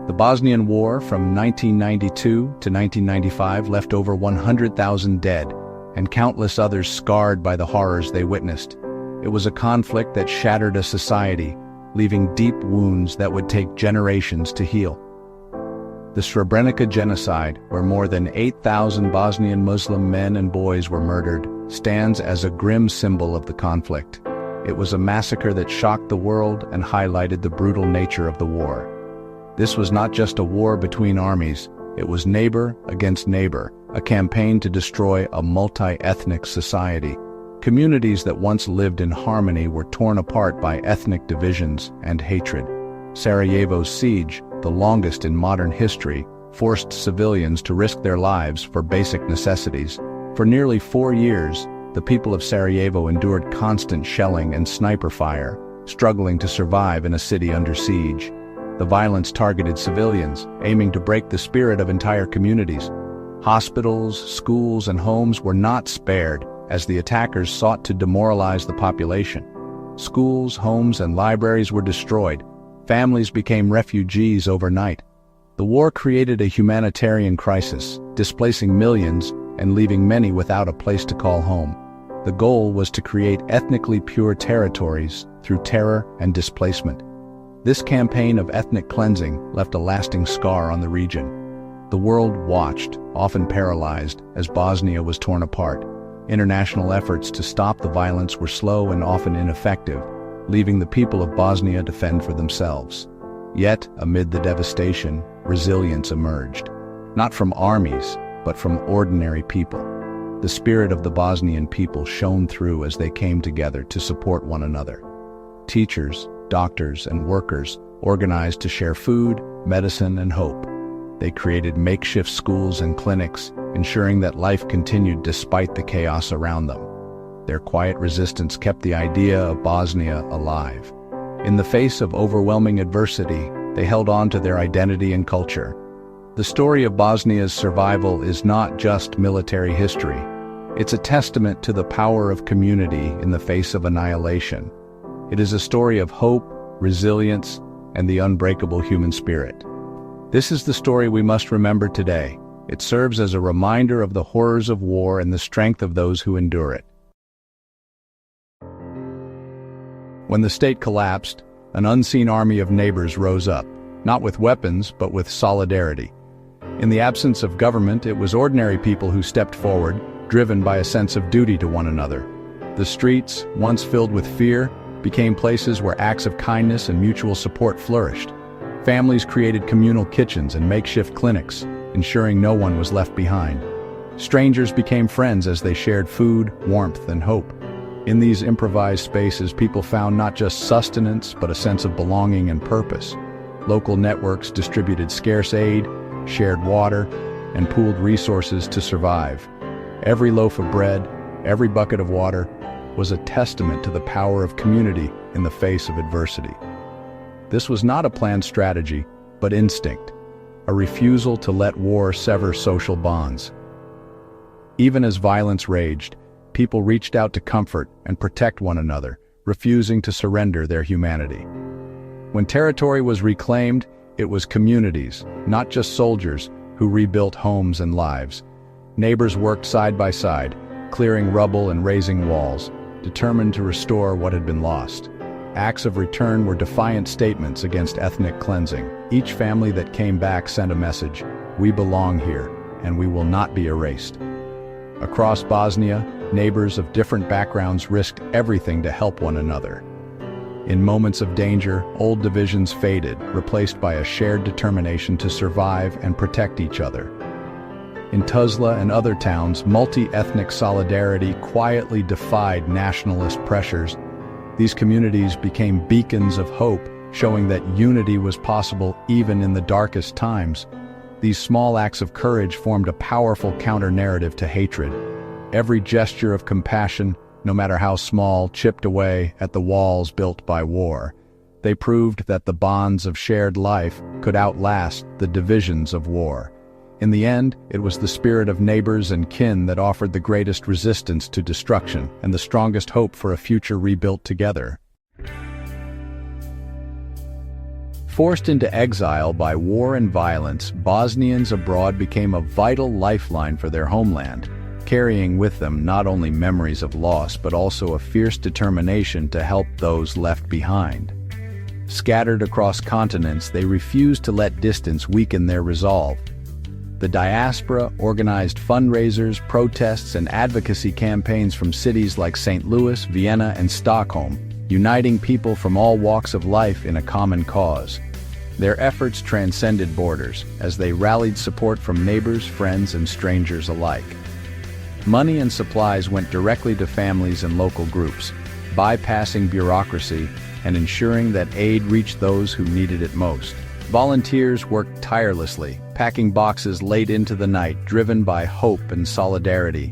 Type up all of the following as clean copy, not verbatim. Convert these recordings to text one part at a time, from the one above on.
The Bosnian War from 1992 to 1995 left over 100,000 dead, and countless others scarred by the horrors they witnessed. It was a conflict that shattered a society, leaving deep wounds that would take generations to heal. The Srebrenica genocide, where more than 8,000 Bosnian Muslim men and boys were murdered, stands as a grim symbol of the conflict. It was a massacre that shocked the world and highlighted the brutal nature of the war. This was not just a war between armies, it was neighbor against neighbor, a campaign to destroy a multi-ethnic society. Communities that once lived in harmony were torn apart by ethnic divisions and hatred. Sarajevo's siege, the longest in modern history, forced civilians to risk their lives for basic necessities. For nearly 4 years, the people of Sarajevo endured constant shelling and sniper fire, struggling to survive in a city under siege. The violence targeted civilians, aiming to break the spirit of entire communities. Hospitals, schools, and homes were not spared, as the attackers sought to demoralize the population. Schools, homes, and libraries were destroyed. Families became refugees overnight. The war created a humanitarian crisis, displacing millions and leaving many without a place to call home. The goal was to create ethnically pure territories through terror and displacement. This campaign of ethnic cleansing left a lasting scar on the region. The world watched, often paralyzed, as Bosnia was torn apart. International efforts to stop the violence were slow and often ineffective, leaving the people of Bosnia to fend for themselves. Yet, amid the devastation, resilience emerged. Not from armies, but from ordinary people. The spirit of the Bosnian people shone through as they came together to support one another. Teachers, doctors, and workers organized to share food, medicine, and hope. They created makeshift schools and clinics, ensuring that life continued despite the chaos around them. Their quiet resistance kept the idea of Bosnia alive. In the face of overwhelming adversity, they held on to their identity and culture. The story of Bosnia's survival is not just military history. It's a testament to the power of community in the face of annihilation. It is a story of hope, resilience, and the unbreakable human spirit. This is the story we must remember today. It serves as a reminder of the horrors of war and the strength of those who endure it. When the state collapsed, an unseen army of neighbors rose up, not with weapons, but with solidarity. In the absence of government, it was ordinary people who stepped forward, driven by a sense of duty to one another. The streets, once filled with fear, became places where acts of kindness and mutual support flourished. Families created communal kitchens and makeshift clinics, ensuring no one was left behind. Strangers became friends as they shared food, warmth, and hope. In these improvised spaces, people found not just sustenance, but a sense of belonging and purpose. Local networks distributed scarce aid, shared water, and pooled resources to survive. Every loaf of bread, every bucket of water, was a testament to the power of community in the face of adversity. This was not a planned strategy, but instinct, a refusal to let war sever social bonds. Even as violence raged, people reached out to comfort and protect one another, refusing to surrender their humanity. When territory was reclaimed, it was communities, not just soldiers, who rebuilt homes and lives. Neighbors worked side by side, clearing rubble and raising walls, determined to restore what had been lost. Acts of return were defiant statements against ethnic cleansing. Each family that came back sent a message: "We belong here, and we will not be erased." Across Bosnia, neighbors of different backgrounds risked everything to help one another. In moments of danger, old divisions faded, replaced by a shared determination to survive and protect each other. In Tuzla and other towns, multi-ethnic solidarity quietly defied nationalist pressures. These communities became beacons of hope, showing that unity was possible even in the darkest times. These small acts of courage formed a powerful counter-narrative to hatred. Every gesture of compassion, no matter how small, chipped away at the walls built by war. They proved that the bonds of shared life could outlast the divisions of war. In the end, it was the spirit of neighbors and kin that offered the greatest resistance to destruction and the strongest hope for a future rebuilt together. Forced into exile by war and violence, Bosnians abroad became a vital lifeline for their homeland, carrying with them not only memories of loss but also a fierce determination to help those left behind. Scattered across continents, they refused to let distance weaken their resolve. The diaspora organized fundraisers, protests, and advocacy campaigns from cities like St. Louis, Vienna, and Stockholm, uniting people from all walks of life in a common cause. Their efforts transcended borders, as they rallied support from neighbors, friends, and strangers alike. Money and supplies went directly to families and local groups, bypassing bureaucracy and ensuring that aid reached those who needed it most. Volunteers worked tirelessly, packing boxes late into the night, driven by hope and solidarity.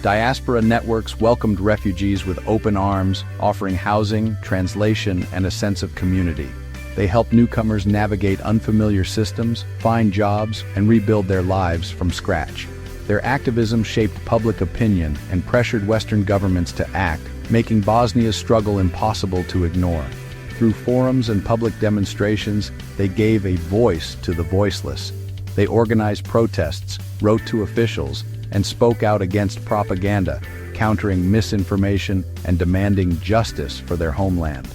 Diaspora networks welcomed refugees with open arms, offering housing, translation, and a sense of community. They helped newcomers navigate unfamiliar systems, find jobs, and rebuild their lives from scratch. Their activism shaped public opinion and pressured Western governments to act, making Bosnia's struggle impossible to ignore. Through forums and public demonstrations, they gave a voice to the voiceless. They organized protests, wrote to officials, and spoke out against propaganda, countering misinformation and demanding justice for their homeland.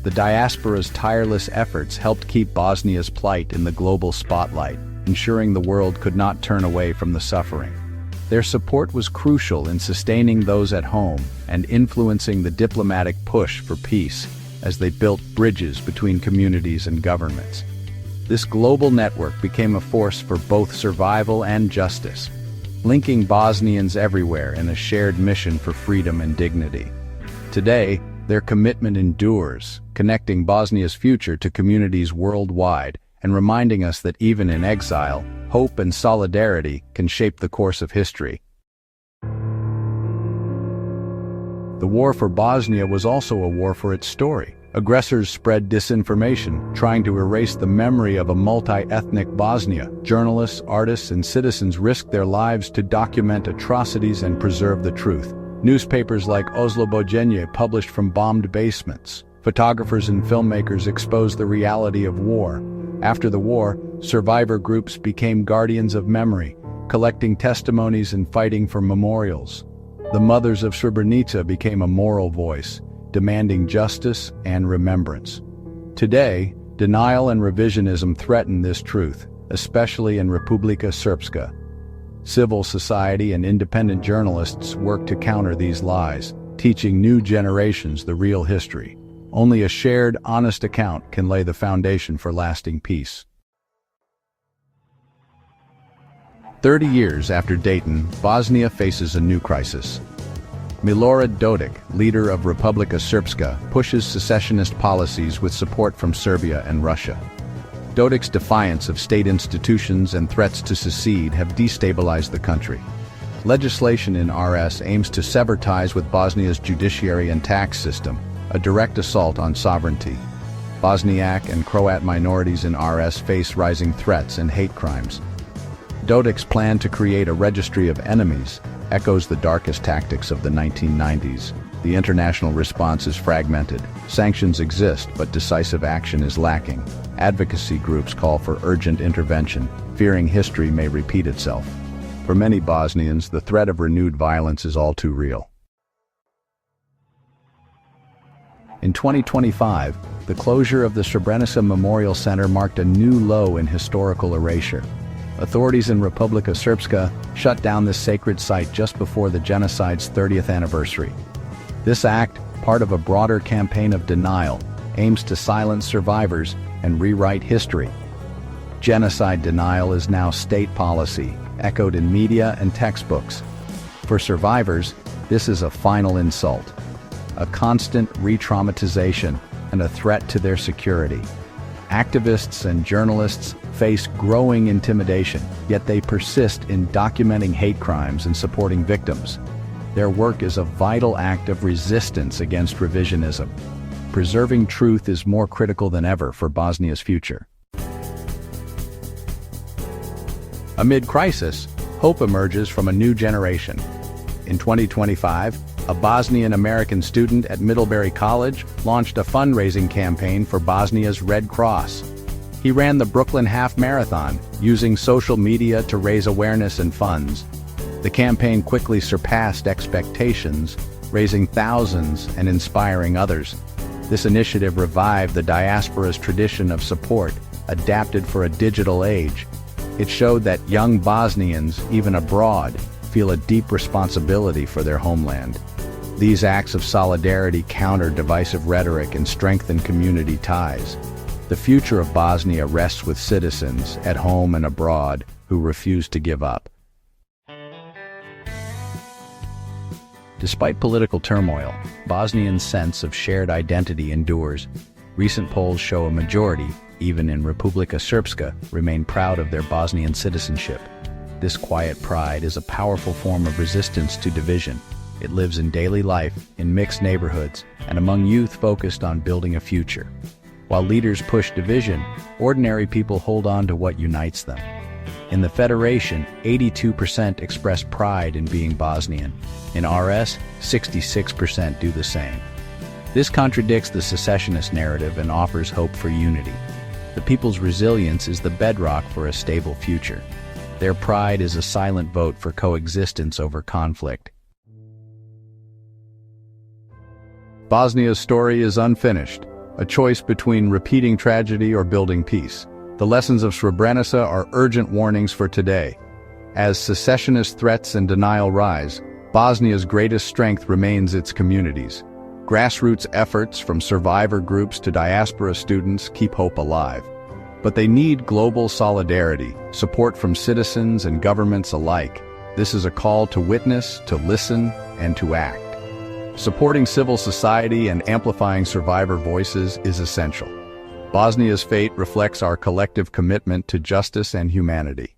The diaspora's tireless efforts helped keep Bosnia's plight in the global spotlight, ensuring the world could not turn away from the suffering. Their support was crucial in sustaining those at home and influencing the diplomatic push for peace as they built bridges between communities and governments. This global network became a force for both survival and justice, linking Bosnians everywhere in a shared mission for freedom and dignity. Today, their commitment endures, connecting Bosnia's future to communities worldwide and reminding us that even in exile, hope and solidarity can shape the course of history. The war for Bosnia was also a war for its story. Aggressors spread disinformation, trying to erase the memory of a multi-ethnic Bosnia. Journalists, artists, and citizens risked their lives to document atrocities and preserve the truth. Newspapers like Oslobođenje published from bombed basements. Photographers and filmmakers exposed the reality of war. After the war, survivor groups became guardians of memory, collecting testimonies and fighting for memorials. The mothers of Srebrenica became a moral voice, demanding justice and remembrance. Today, denial and revisionism threaten this truth, especially in Republika Srpska. Civil society and independent journalists work to counter these lies, teaching new generations the real history. Only a shared, honest account can lay the foundation for lasting peace. 30 years after Dayton, Bosnia faces a new crisis. Milorad Dodik, leader of Republika Srpska, pushes secessionist policies with support from Serbia and Russia. Dodik's defiance of state institutions and threats to secede have destabilized the country. Legislation in RS aims to sever ties with Bosnia's judiciary and tax system, a direct assault on sovereignty. Bosniak and Croat minorities in RS face rising threats and hate crimes. Dodik's plan to create a registry of enemies echoes the darkest tactics of the 1990s. The international response is fragmented. Sanctions exist, but decisive action is lacking. Advocacy groups call for urgent intervention, fearing history may repeat itself. For many Bosnians, the threat of renewed violence is all too real. In 2025, the closure of the Srebrenica Memorial Center marked a new low in historical erasure. Authorities in Republika Srpska shut down this sacred site just before the genocide's 30th anniversary. This act, part of a broader campaign of denial, aims to silence survivors and rewrite history. Genocide denial is now state policy, echoed in media and textbooks. For survivors, this is a final insult, a constant re-traumatization, and a threat to their security. Activists and journalists face growing intimidation, yet they persist in documenting hate crimes and supporting victims. Their work is a vital act of resistance against revisionism. Preserving truth is more critical than ever for Bosnia's future. Amid crisis, hope emerges from a new generation. In 2025, a Bosnian-American student at Middlebury College launched a fundraising campaign for Bosnia's Red Cross. He ran the Brooklyn Half Marathon, using social media to raise awareness and funds. The campaign quickly surpassed expectations, raising thousands and inspiring others. This initiative revived the diaspora's tradition of support, adapted for a digital age. It showed that young Bosnians, even abroad, feel a deep responsibility for their homeland. These acts of solidarity counter divisive rhetoric and strengthen community ties. The future of Bosnia rests with citizens, at home and abroad, who refuse to give up. Despite political turmoil, Bosnians' sense of shared identity endures. Recent polls show a majority, even in Republika Srpska, remain proud of their Bosnian citizenship. This quiet pride is a powerful form of resistance to division. It lives in daily life, in mixed neighborhoods, and among youth focused on building a future. While leaders push division, ordinary people hold on to what unites them. In the Federation, 82% express pride in being Bosnian. In RS, 66% do the same. This contradicts the secessionist narrative and offers hope for unity. The people's resilience is the bedrock for a stable future. Their pride is a silent vote for coexistence over conflict. Bosnia's story is unfinished, a choice between repeating tragedy or building peace. The lessons of Srebrenica are urgent warnings for today. As secessionist threats and denial rise, Bosnia's greatest strength remains its communities. Grassroots efforts, from survivor groups to diaspora students, keep hope alive. But they need global solidarity, support from citizens and governments alike. This is a call to witness, to listen, and to act. Supporting civil society and amplifying survivor voices is essential. Bosnia's fate reflects our collective commitment to justice and humanity.